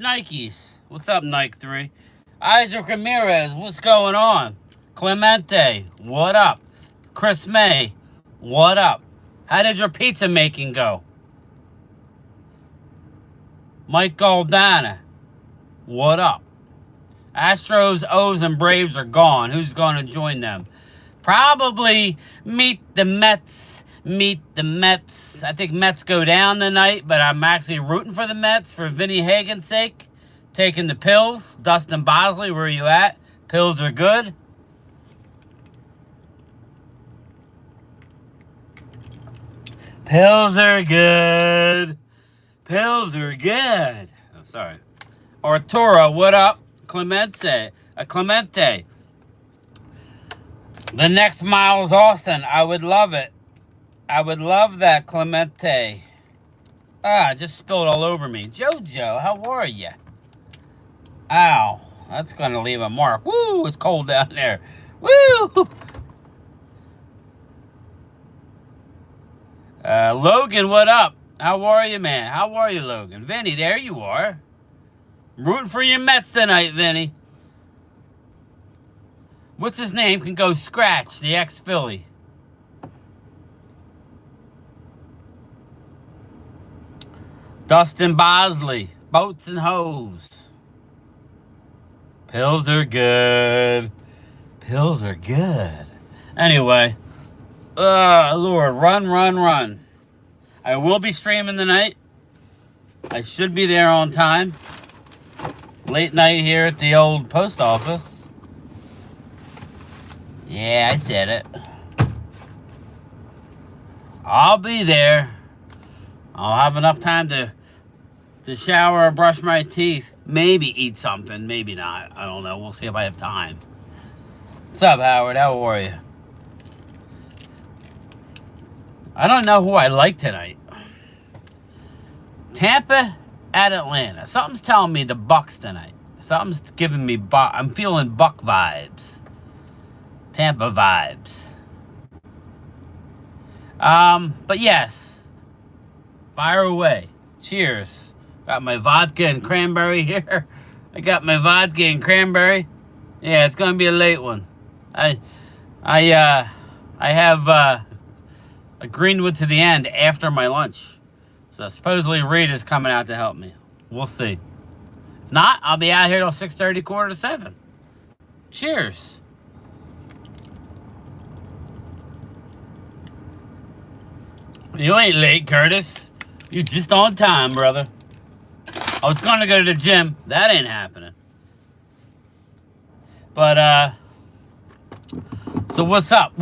Nikes. What's up, Nike 3? Isaac Ramirez, what's going on? Clemente, what up? Chris May, what up? How did your pizza making go? Mike Goldana, what up? Astros, O's, and Braves are gone. Who's going to join them? Probably meet the Mets. Meet the Mets. I think Mets go down tonight, but I'm actually rooting for the Mets for Vinny Hagen's sake. Taking the pills. Dustin Bosley, where are you at? Pills are good. Pills are good. Pills are good. Oh, sorry. Arturo, what up? Clemente. The next Miles Austin. I would love it. I would love that, Clemente. Just spilled all over me. Jojo, how are you? Ow. That's going to leave a mark. Woo, it's cold down there. Woo! Logan, what up? How are you, man? How are you, Logan? Vinny, there you are. Rooting for your Mets tonight, Vinny. What's his name? Can go scratch, the ex-Philly. Dustin Bosley, boats and hoes. Pills are good. Pills are good. Anyway, Lord, run. I will be streaming tonight. I should be there on time. Late night here at the old post office. Yeah, I said it. I'll be there. I'll have enough time to shower or brush my teeth. Maybe eat something. Maybe not. I don't know. We'll see if I have time. What's up, Howard? How are you? I don't know who I like tonight. Tampa at Atlanta. Something's telling me the Bucks tonight. Something's giving me I'm feeling Buck vibes. Tampa vibes. But yes. Fire away. Cheers. Got my vodka and cranberry here. I got my vodka and cranberry. Yeah, it's gonna be a late one. I have a Greenwood to the end after my lunch. So supposedly Reed is coming out to help me. We'll see. If not, I'll be out here till 6:30, 6:45. Cheers. You ain't late, Curtis. You just on time, brother. I was gonna go to the gym. That ain't happening. But, so what's up?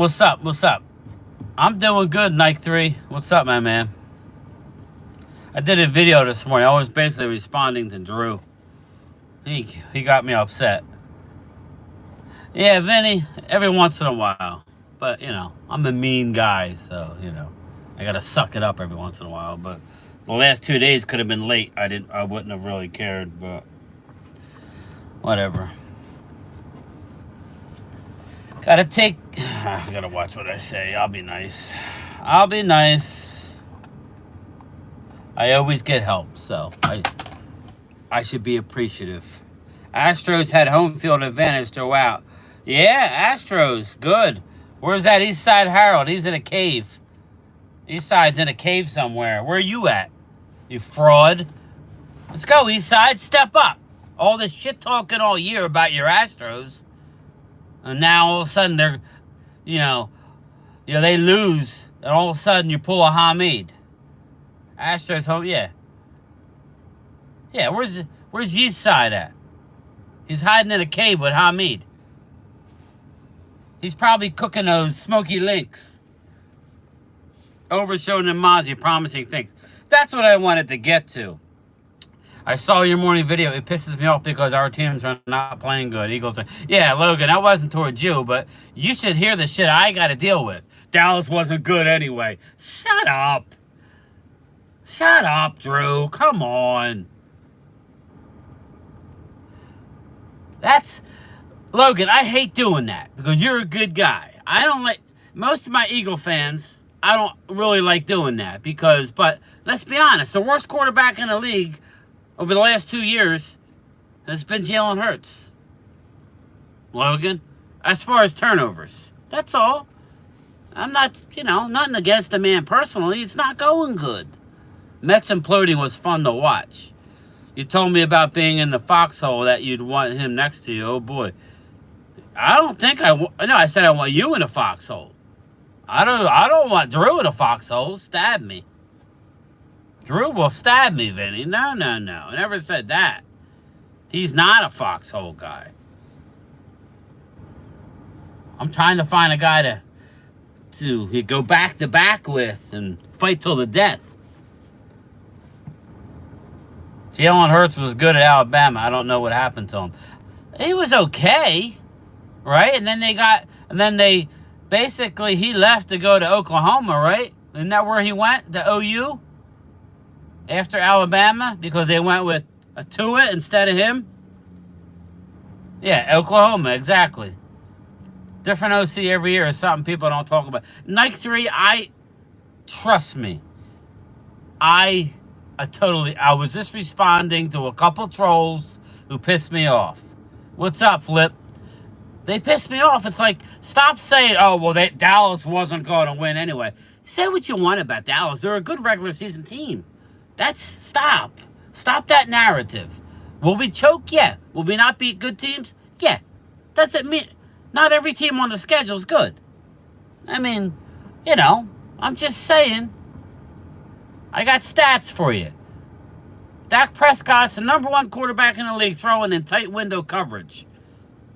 I'm doing good, Nike 3. What's up, my man? I did a video this morning. I was basically responding to Drew. He got me upset. Yeah, Vinny, every once in a while. But, I'm a mean guy, so, I gotta suck it up every once in a while. But the last 2 days could have been late. I wouldn't have really cared, but whatever. I gotta watch what I say. I'll be nice. I always get help, so I should be appreciative. Astros had home field advantage throughout. Yeah, Astros, good. Where's that East Side Harold? He's in a cave. East Side's in a cave somewhere. Where are you at, you fraud? Let's go, East Side. Step up. All this shit talking all year about your Astros. And now all of a sudden they're, they lose. And all of a sudden you pull a Hamid. Astros home, yeah. Yeah, where's East Side at? He's hiding in a cave with Hamid. He's probably cooking those smoky links. Overshowing them Mozzie, promising things. That's what I wanted to get to. I saw your morning video. It pisses me off because our teams are not playing good. Eagles are... Yeah, Logan, that wasn't towards you, but you should hear the shit I got to deal with. Dallas wasn't good anyway. Shut up. Shut up, Drew. Come on. That's... Logan, I hate doing that because you're a good guy. I don't like... Most of my Eagle fans, I don't really like doing that because... But let's be honest. The worst quarterback in the league over the last 2 years has been Jalen Hurts. Logan, as far as turnovers. That's all. I'm not, nothing against the man personally. It's not going good. Mets imploding was fun to watch. You told me about being in the foxhole that you'd want him next to you. Oh, boy. I don't think no, I said I want you in a foxhole. I don't want Drew in a foxhole. Stab me. Drew will stab me, Vinny. No. I never said that. He's not a foxhole guy. I'm trying to find a guy to go back to back with and fight till the death. Jalen Hurts was good at Alabama. I don't know what happened to him. He was okay, right? And then they basically, he left to go to Oklahoma, right? Isn't that where he went? To OU? After Alabama? Because they went with a Tua instead of him? Yeah, Oklahoma, exactly. Different OC every year is something people don't talk about. Nike 3, trust me, I was just responding to a couple trolls who pissed me off. What's up, Flip? They pissed me off. It's like, stop saying, oh, well, Dallas wasn't going to win anyway. Say what you want about Dallas. They're a good regular season team. Stop. Stop that narrative. Will we choke? Yeah. Will we not beat good teams? Yeah. Doesn't mean, not every team on the schedule is good. I mean, I'm just saying. I got stats for you. Dak Prescott's the #1 quarterback in the league throwing in tight window coverage.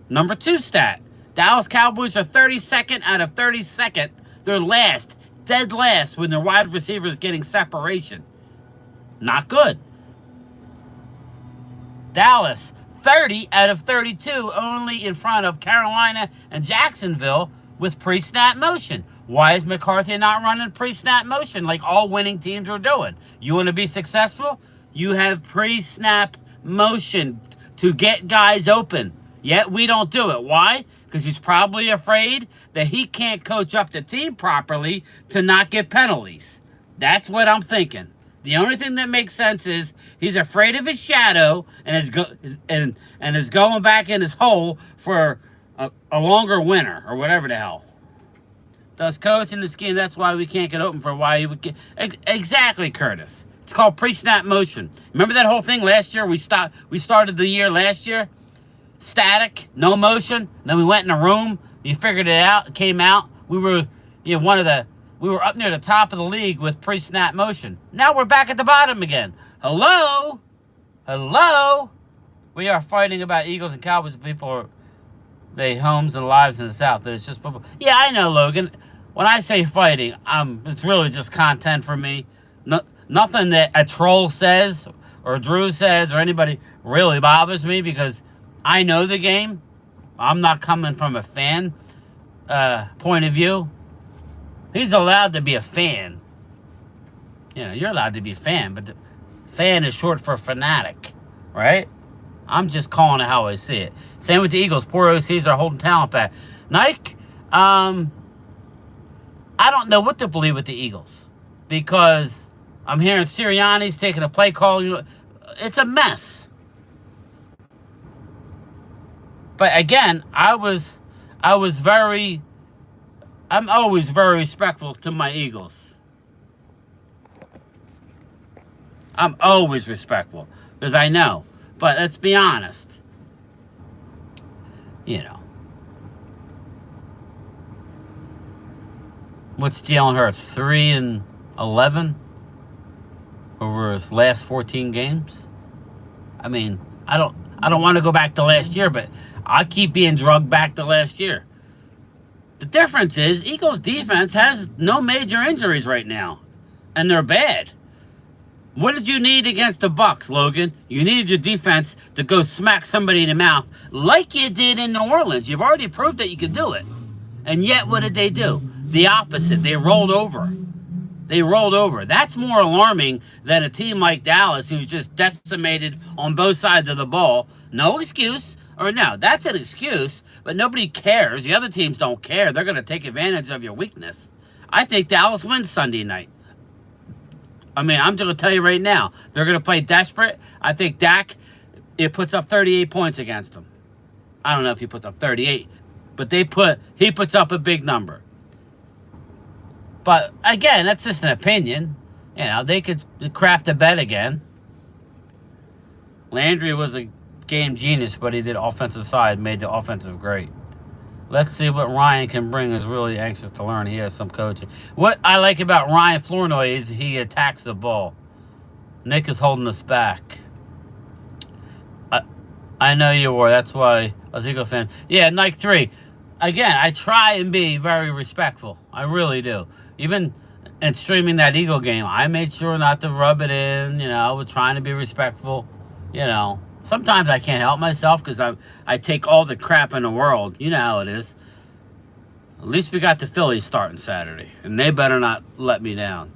Number 2 stat. Dallas Cowboys are 32nd out of 32nd. They're last, dead last, when their wide receivers getting separation. Not good. Dallas, 30 out of 32, only in front of Carolina and Jacksonville with pre-snap motion. Why is McCarthy not running pre-snap motion like all winning teams are doing? You want to be successful? You have pre-snap motion to get guys open. Yet we don't do it. Why? Because he's probably afraid that he can't coach up the team properly to not get penalties. That's what I'm thinking. The only thing that makes sense is he's afraid of his shadow and is going back in his hole for a longer winter or whatever the hell. Does coach in the scheme, that's why we can't get open for why he would get... Exactly, Curtis. It's called pre-snap motion. Remember that whole thing last year? We started the year last year? Static, no motion. Then we went in a room. You figured it out. It came out. We were, we were up near the top of the league with pre-snap motion. Now we're back at the bottom again. Hello? We are fighting about Eagles and Cowboys. People are... They homes and lives in the South. It's just football. Yeah, I know, Logan. When I say fighting, it's really just content for me. Nothing that a troll says or Drew says or anybody really bothers me because I know the game. I'm not coming from a fan point of view. He's allowed to be a fan. You're allowed to be a fan, but fan is short for fanatic, right? I'm just calling it how I see it. Same with the Eagles. Poor OCs are holding talent back. Nike, I don't know what to believe with the Eagles because I'm hearing Sirianni's taking a play call. It's a mess. But again, I'm always very respectful to my Eagles. I'm always respectful because I know. But let's be honest. What's Jalen Hurts? 3-11 over his last 14 games? I mean, I don't want to go back to last year, but I keep being drugged back to last year. The difference is Eagles defense has no major injuries right now, and they're bad. What did you need against the Bucs, Logan? You needed your defense to go smack somebody in the mouth like you did in New Orleans. You've already proved that you could do it. And yet, what did they do? The opposite. They rolled over. That's more alarming than a team like Dallas who's just decimated on both sides of the ball. No excuse. Or no, that's an excuse, but nobody cares. The other teams don't care. They're going to take advantage of your weakness. I think Dallas wins Sunday night. I mean, I'm just going to tell you right now, they're going to play desperate. I think Dak, it puts up 38 points against them. I don't know if he puts up 38, but he puts up a big number. But again, that's just an opinion. You know, they could crap the bed again. Landry was a game genius, but he did offensive side, made the offensive great. Let's see what Ryan can bring. Is really anxious to learn. He has some coaching. What I like about Ryan Flournoy is he attacks the ball. Nick is holding us back. I know you were. That's why I was an Eagle fan. Yeah, Nike 3. Again, I try and be very respectful. I really do. Even in streaming that Eagle game, I made sure not to rub it in. You know, I was trying to be respectful. You know, sometimes I can't help myself because I take all the crap in the world. You know how it is. At least we got the Phillies starting Saturday, and they better not let me down.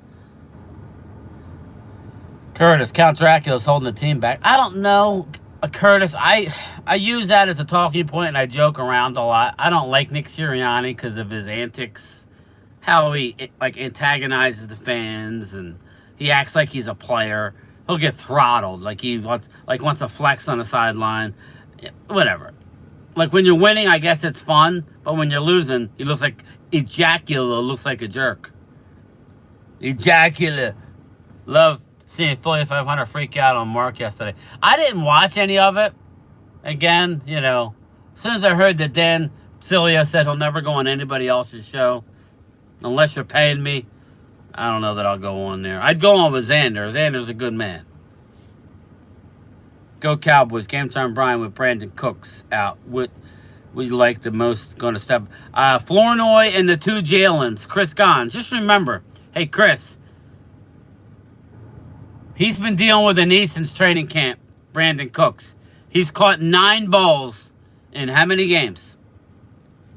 Curtis, Count Dracula's holding the team back. I don't know, Curtis. I use that as a talking point, and I joke around a lot. I don't like Nick Sirianni because of his antics, how he like antagonizes the fans, and he acts like he's a player. He'll get throttled, like he wants to flex on the sideline, whatever. Like when you're winning, I guess it's fun, but when you're losing, he looks like Ejaculate looks like a jerk. Ejaculate. Love seeing Philly 500 freak out on Mark yesterday. I didn't watch any of it. Again, you know, as soon as I heard that Dan Cilia said he'll never go on anybody else's show, unless you're paying me, I don't know that I'll go on there. I'd go on with Xander. Xander's a good man. Go Cowboys. Game time Brian with Brandon Cooks out. What we like the most going to step. Flournoy and the two Jalens. Chris Gons. Just remember, hey, Chris, he's been dealing with a knee since training camp. Brandon Cooks. He's caught 9 balls in how many games?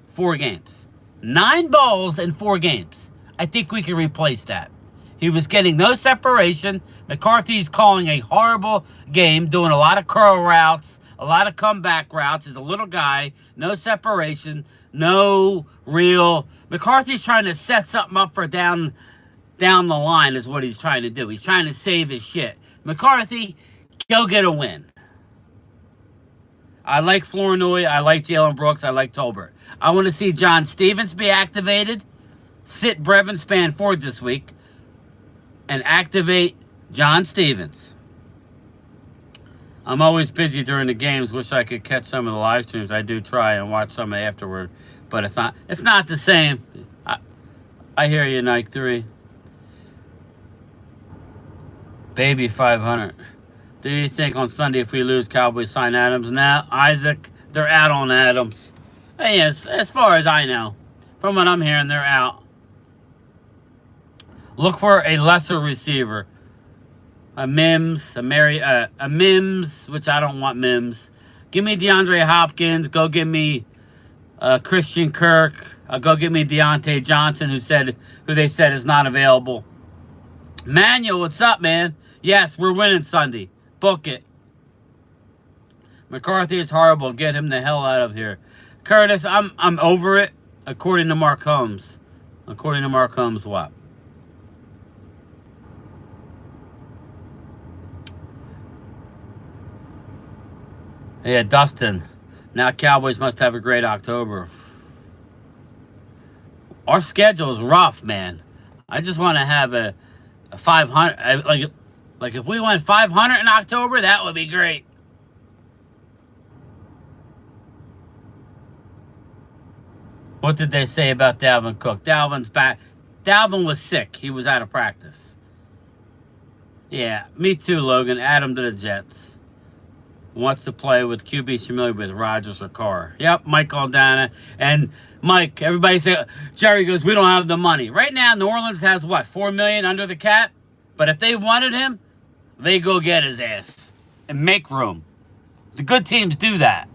4 games. 9 balls in 4 games. I think we can replace that. He was getting no separation. McCarthy's calling a horrible game, doing a lot of curl routes, a lot of comeback routes. He's a little guy, no separation, no real. McCarthy's trying to set something up for down the line is what he's trying to do. He's trying to save his shit. McCarthy, go get a win. I like Flournoy. I like Jalen Brooks. I like Tolbert. I want to see John Stevens be activated. Sit Brevin Spanford this week and activate John Stevens. I'm always busy during the games. Wish I could catch some of the live streams. I do try and watch some afterward, but it's not the same. I hear you, Nike 3. Baby 500. Do you think on Sunday if we lose, Cowboys sign Adams? Now, Isaac, they're out on Adams. Hey, as far as I know, from what I'm hearing, they're out. Look for a lesser receiver. A Mims, a Mims, which I don't want Mims. Give me DeAndre Hopkins. Go give me Christian Kirk. Go give me Deontay Johnson, who they said is not available. Manuel, what's up, man? Yes, we're winning Sunday. Book it. McCarthy is horrible. Get him the hell out of here. Curtis, I'm over it. According to Mark Holmes. According to Mark Holmes, what? Yeah, Dustin. Now Cowboys must have a great October. Our schedule is rough, man. I just want to have a 500. Like if we went 500 in October, that would be great. What did they say about Dalvin Cook? Dalvin's back. Dalvin was sick. He was out of practice. Yeah, me too, Logan. Add him to the Jets. Wants to play with QBs familiar with Rodgers or Carr. Yep, Mike Aldana. And Mike, everybody say, Jerry goes, we don't have the money. Right now, New Orleans has what, $4 million under the cap? But if they wanted him, they go get his ass and make room. The good teams do that.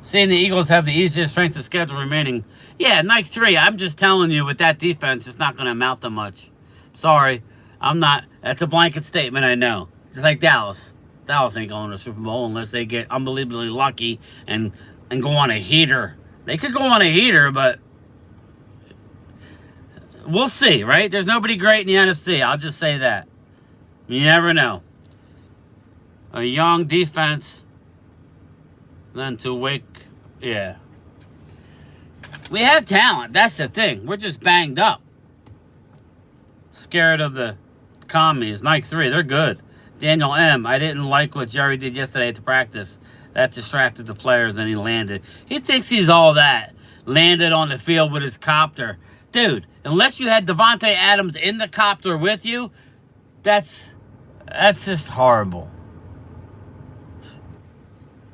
Seeing the Eagles have the easiest strength of schedule remaining. Yeah, Nike 3, I'm just telling you, with that defense, it's not going to amount to much. Sorry, I'm not. That's a blanket statement, I know. Just like Dallas. Dallas ain't going to the Super Bowl unless they get unbelievably lucky and go on a heater. They could go on a heater, but we'll see, right? There's nobody great in the NFC. I'll just say that. You never know. A young defense. Then to wake, yeah. We have talent. That's the thing. We're just banged up. Scared of the commies. Nike 3, they're good. Daniel M, I didn't like what Jerry did yesterday at the practice. That distracted the players and he landed. He thinks he's all that. Landed on the field with his copter. Dude, unless you had Devontae Adams in the copter with you, that's just horrible.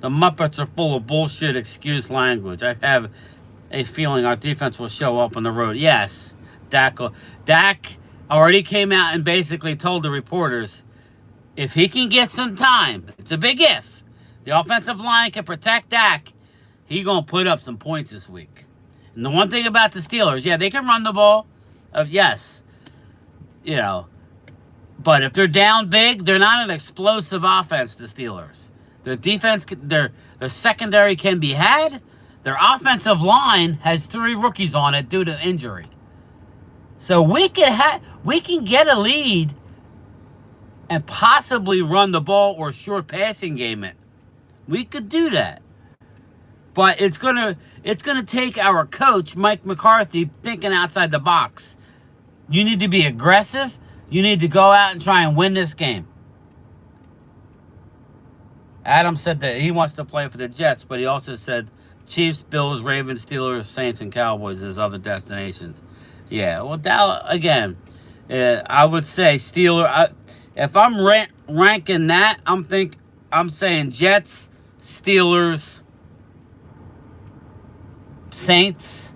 The Muppets are full of bullshit excuse language. I have a feeling our defense will show up on the road. Yes, Dak already came out and basically told the reporters, if he can get some time, it's a big if, the offensive line can protect Dak, he going to put up some points this week. And the one thing about the Steelers, yeah, they can run the ball. Yes. You know. But if they're down big, they're not an explosive offense, the Steelers. Their defense, their secondary can be had. Their offensive line has 3 rookies on it due to injury. So we can get a lead and possibly run the ball or short passing game it. We could do that. But it's gonna take our coach, Mike McCarthy, thinking outside the box. You need to be aggressive. You need to go out and try and win this game. Adam said that he wants to play for the Jets, but he also said Chiefs, Bills, Ravens, Steelers, Saints, and Cowboys as other destinations. Yeah, well, Dallas, again, I would say Steelers. If I'm ranking that, I'm saying Jets, Steelers, Saints.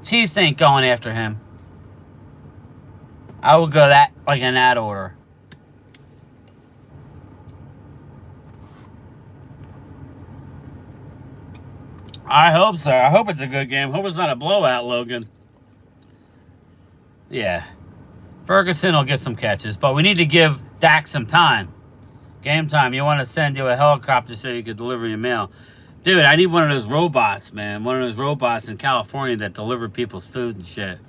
Chiefs ain't going after him. I would go that in that order. I hope so. I hope it's a good game. Hope it's not a blowout, Logan. Yeah. Ferguson will get some catches, but we need to give Dak some time. Game time. You want to send you a helicopter so you could deliver your mail. Dude, I need one of those robots, man. One of those robots in California that deliver people's food and shit.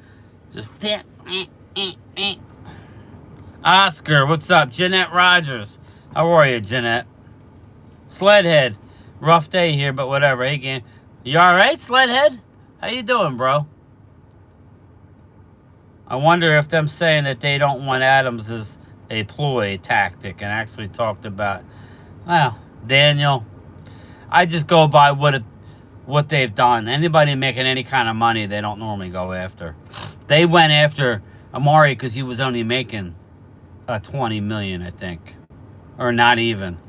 Just fit. Oscar, what's up? Jeanette Rogers. How are you, Jeanette? Sledhead. Rough day here, but whatever. Hey, game. You alright, Sledhead? How you doing, bro? I wonder if them saying that they don't want Adams is a ploy tactic and actually talked about, well, Daniel, I just go by what they've done. Anybody making any kind of money, they don't normally go after. They went after Amari because he was only making $20 million, I think. Or not even.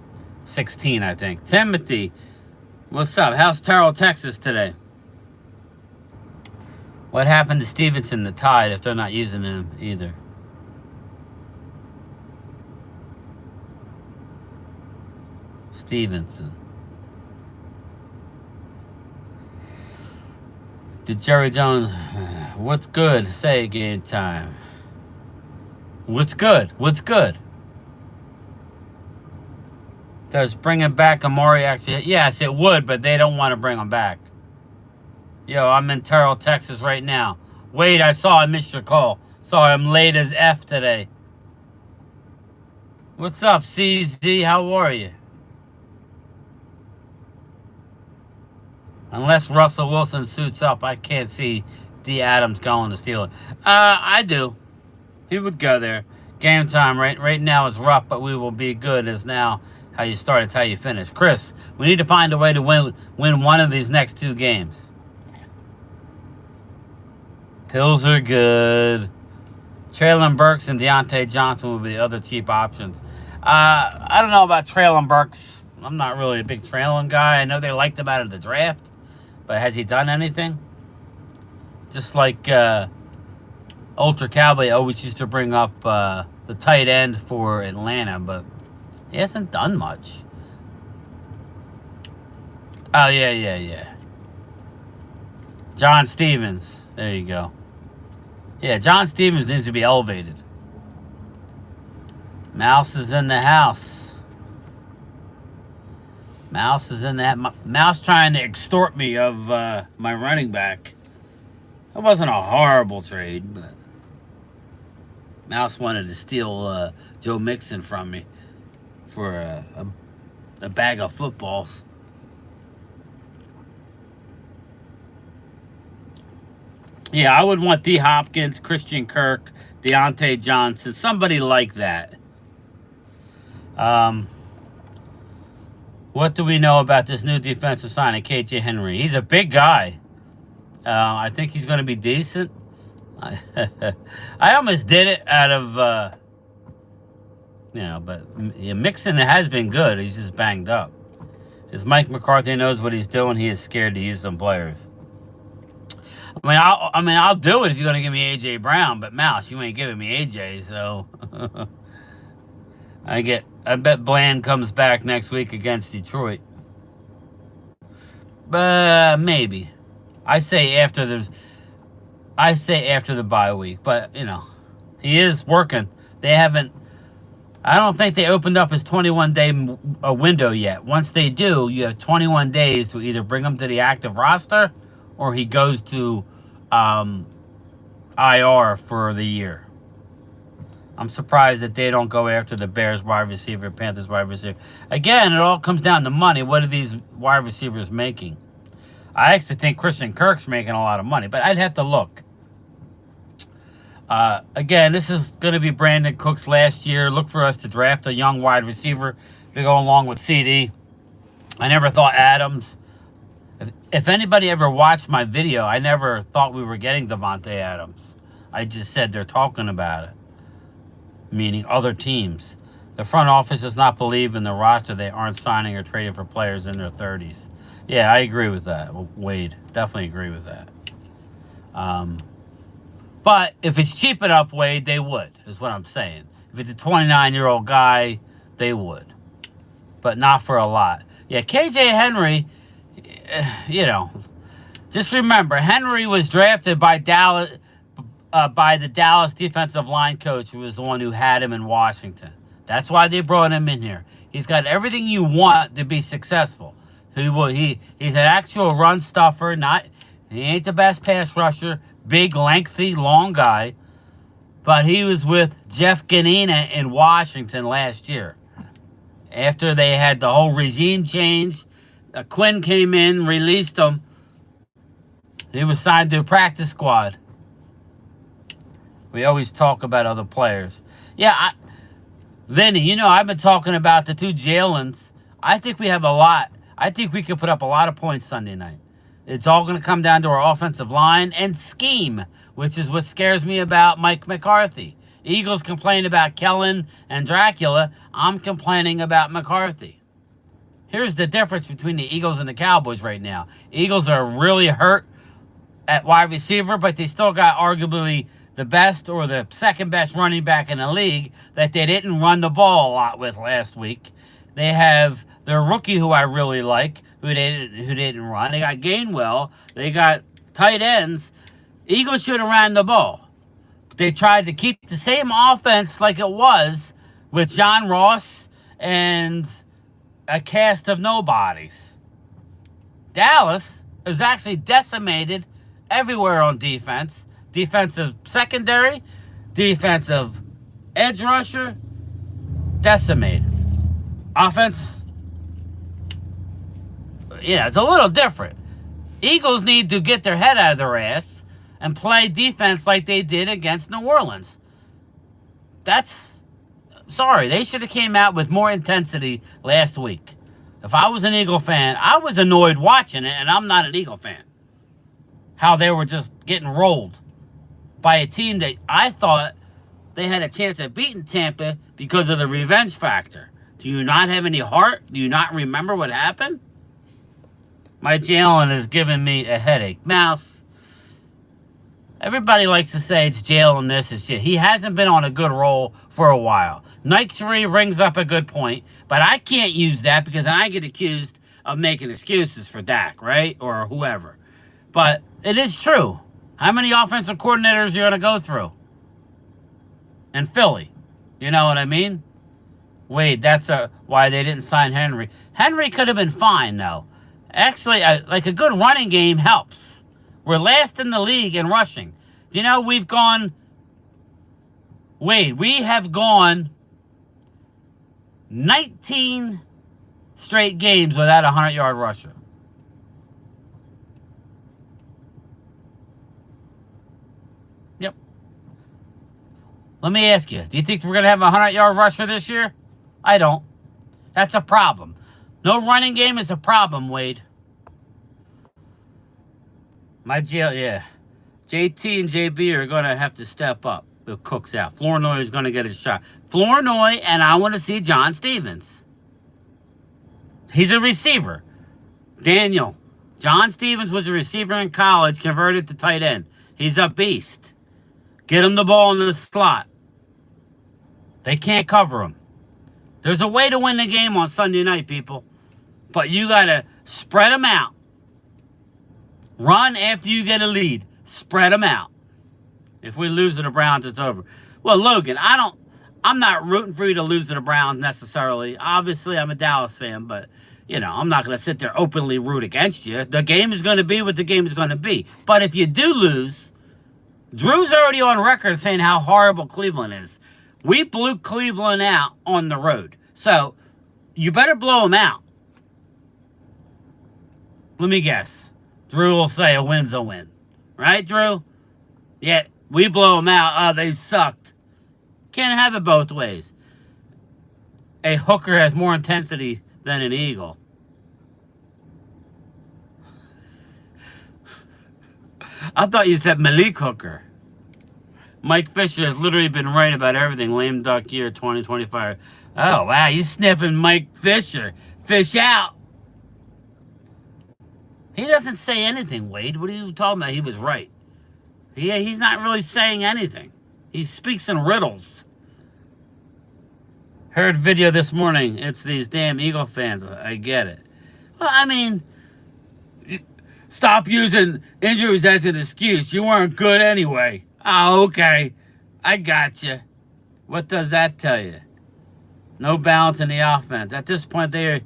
16, I think. Timothy, what's up? How's Terrell, Texas today? What happened to Stevenson, the Tide, if they're not using him either? Stevenson. Did Jerry Jones... What's good? Say game time. What's good? What's good? Does bringing back Amari actually... Yes, it would, but they don't want to bring him back. Yo, I'm in Terrell, Texas right now. Wait, I missed your call. Sorry, I'm late as F today. What's up, CZ? How are you? Unless Russell Wilson suits up, I can't see D. Adams going to Steelers. I do. He would go there. Game time right now is rough, but we will be good as now. How you start, it's how you finish. Chris, we need to find a way to win one of these next 2 games. Pills are good. Traylon Burks and Deontay Johnson will be other cheap options. I don't know about Traylon Burks. I'm not really a big Traylon guy. I know they liked him out of the draft, but has he done anything? Just like Ultra Cowboy always used to bring up the tight end for Atlanta, but he hasn't done much. Oh, yeah. John Stevens. There you go. Yeah, John Stevens needs to be elevated. Mouse is in the house. Mouse is in that. Mouse trying to extort me of my running back. That wasn't a horrible trade, but Mouse wanted to steal Joe Mixon from me for a bag of footballs. Yeah, I would want D. Hopkins, Christian Kirk, Deontay Johnson, somebody like that. What do we know about this new defensive signing, KJ Henry? He's a big guy. I think he's going to be decent. I almost did it out of, but Mixon has been good. He's just banged up. As Mike McCarthy knows what he's doing, he is scared to use some players. I'll do it if you're going to give me A.J. Brown, but Mouse, you ain't giving me A.J., so... I bet Bland comes back next week against Detroit. But maybe. I say after the bye week, but he is working. I don't think they opened up his 21-day window yet. Once they do, you have 21 days to either bring him to the active roster or he goes to IR for the year. I'm surprised that they don't go after the Bears wide receiver, Panthers wide receiver. Again, it all comes down to money. What are these wide receivers making? I actually think Christian Kirk's making a lot of money, but I'd have to look. Again, this is going to be Brandon Cook's last year. Look for us to draft a young wide receiver to go along with CD. I never thought Adams. If anybody ever watched my video, I never thought we were getting Devontae Adams. I just said they're talking about it. Meaning other teams. The front office does not believe in the roster. They aren't signing or trading for players in their 30s. Yeah, I agree with that, Wade. Definitely agree with that. But if it's cheap enough, Wade, they would, is what I'm saying. If it's a 29-year-old guy, they would. But not for a lot. Yeah, KJ Henry, just remember, Henry was drafted by the Dallas defensive line coach, who was the one who had him in Washington. That's why they brought him in here. He's got everything you want to be successful. He's an actual run stuffer. He ain't the best pass rusher. Big, lengthy, long guy. But he was with Jeff Ganina in Washington last year. After they had the whole regime change, Quinn came in, released him. He was signed to a practice squad. We always talk about other players. Yeah, Vinny, I've been talking about the two Jalens. I think we have a lot. I think we could put up a lot of points Sunday night. It's all going to come down to our offensive line and scheme, which is what scares me about Mike McCarthy. Eagles complain about Kellen and Dracula. I'm complaining about McCarthy. Here's the difference between the Eagles and the Cowboys right now. Eagles are really hurt at wide receiver, but they still got arguably the best or the second best running back in the league that they didn't run the ball a lot with last week. They have their rookie, who I really like, who didn't run. They got Gainwell. They got tight ends. Eagles should have ran the ball. They tried to keep the same offense like it was with John Ross and a cast of nobodies. Dallas is actually decimated everywhere on defense. Defensive secondary, defensive edge rusher, decimated. Offense, it's a little different. Eagles need to get their head out of their ass and play defense like they did against New Orleans. Sorry, they should have came out with more intensity last week. If I was an Eagle fan, I was annoyed watching it, and I'm not an Eagle fan. How they were just getting rolled by a team that I thought they had a chance at beating Tampa because of the revenge factor. Do you not have any heart? Do you not remember what happened? My Jalen is giving me a headache. Mouse, everybody likes to say it's Jalen this and shit. He hasn't been on a good roll for a while. Night 3 brings up a good point, but I can't use that because then I get accused of making excuses for Dak, right? Or whoever. But it is true. How many offensive coordinators are you going to go through? In Philly. You know what I mean? Wade, that's why they didn't sign Henry. Henry could have been fine, though. Actually, a good running game helps. We're last in the league in rushing. We've gone Wade, we have gone 19 straight games without a 100-yard rusher. Yep. Let me ask you, do you think we're going to have a 100-yard rusher this year? I don't. That's a problem. No running game is a problem, Wade. Yeah. JT and JB are going to have to step up. If Cook's out. Flournoy is going to get a shot. Flournoy, and I want to see John Stevens. He's a receiver. Daniel. John Stevens was a receiver in college, converted to tight end. He's a beast. Get him the ball in the slot. They can't cover him. There's a way to win the game on Sunday night, people. But you got to spread them out. Run after you get a lead. Spread them out. If we lose to the Browns, it's over. Well, Logan, I'm not rooting for you to lose to the Browns necessarily. Obviously, I'm a Dallas fan, but, I'm not going to sit there openly root against you. The game is going to be what the game is going to be. But if you do lose, Drew's already on record saying how horrible Cleveland is. We blew Cleveland out on the road. So, you better blow them out. Let me guess. Drew will say a win's a win. Right, Drew? Yeah, we blow them out. Oh, they sucked. Can't have it both ways. A hooker has more intensity than an eagle. I thought you said Malik Hooker. Mike Fisher has literally been right about everything. Lame duck year 2025. Oh, wow. You sniffing Mike Fisher. Fish out. He doesn't say anything, Wade. What are you talking about? He was right. Yeah, he's not really saying anything. He speaks in riddles. Heard video this morning. It's these damn Eagle fans. I get it. Well, I mean, stop using injuries as an excuse. You weren't good anyway. Oh, okay. I got you. What does that tell you? No balance in the offense. At this point, there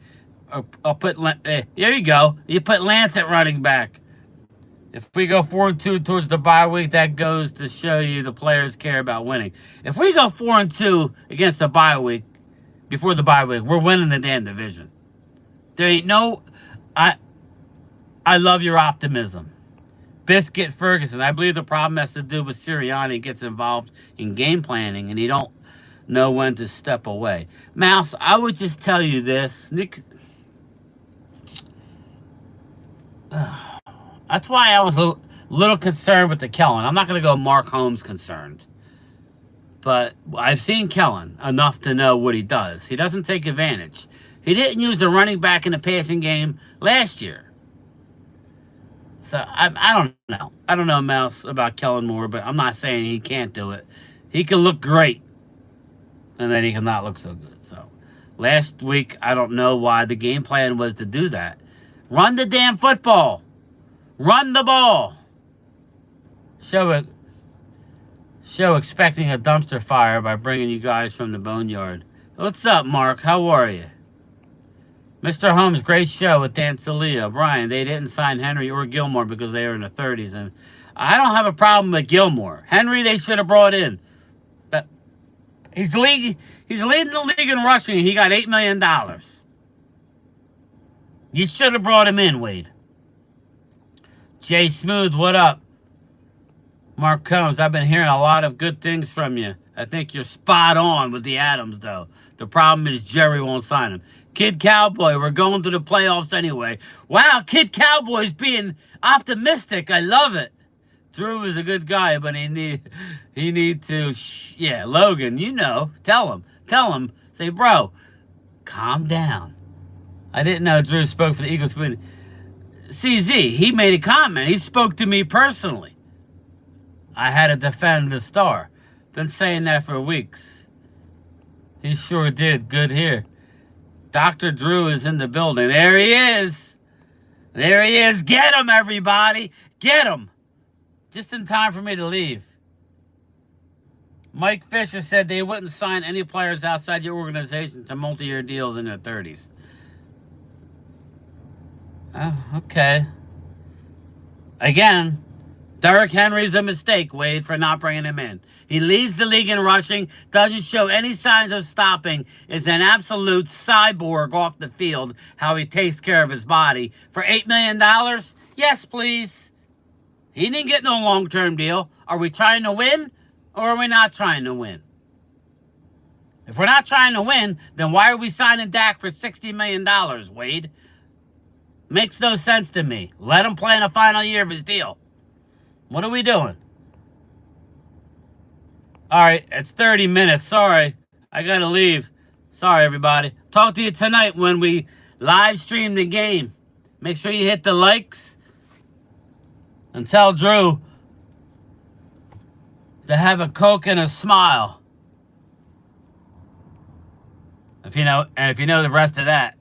you go. You put Lance at running back. If we go 4-2 towards the bye week, that goes to show you the players care about winning. If we go 4-2 against the bye week, before the bye week, we're winning the damn division. There ain't no... I love your optimism. Biscuit Ferguson. I believe the problem has to do with Sirianni gets involved in game planning and he don't know when to step away. Mouse, I would just tell you this. Nick... That's why I was a little concerned with the Kellen. I'm not going to go Mark Holmes concerned. But I've seen Kellen enough to know what he does. He doesn't take advantage. He didn't use the running back in the passing game last year. So, I don't know. I don't know, Mouse, about Kellen Moore, but I'm not saying he can't do it. He can look great, and then he can not look so good. So, last week, I don't know why the game plan was to do that. Run the damn football. Run the ball. Show expecting a dumpster fire by bringing you guys from the boneyard. What's up, Mark? How are you? Mr. Holmes, great show with Dan Celia. Brian, they didn't sign Henry or Gilmore because they were in the 30s. And I don't have a problem with Gilmore. Henry, they should have brought in. But he's leading the league in rushing. He got $8 million. You should have brought him in, Wade. Jay Smooth, what up? Mark Combs, I've been hearing a lot of good things from you. I think you're spot on with the Adams, though. The problem is Jerry won't sign him. Kid Cowboy, we're going to the playoffs anyway. Wow, Kid Cowboy's being optimistic. I love it. Drew is a good guy, but he need to... Yeah, Logan, tell him. Say, bro, calm down. I didn't know Drew spoke for the Eagles. CZ, he made a comment. He spoke to me personally. I had to defend the star. Been saying that for weeks. He sure did. Good here. Dr. Drew is in the building. There he is. There he is. Get him, everybody. Get him. Just in time for me to leave. Mike Fisher said they wouldn't sign any players outside your organization to multi-year deals in their 30s. Oh, okay. Again, Derrick Henry's a mistake, Wade, for not bringing him in. He leads the league in rushing, doesn't show any signs of stopping, is an absolute cyborg off the field, how he takes care of his body. For $8 million? Yes, please. He didn't get no long-term deal. Are we trying to win, or are we not trying to win? If we're not trying to win, then why are we signing Dak for $60 million, Wade? Makes no sense to me. Let him play in the final year of his deal. What are we doing? All right, it's 30 minutes. Sorry, I got to leave. Sorry, everybody. Talk to you tonight when we live stream the game. Make sure you hit the likes. And tell Drew to have a Coke and a smile. If you know the rest of that.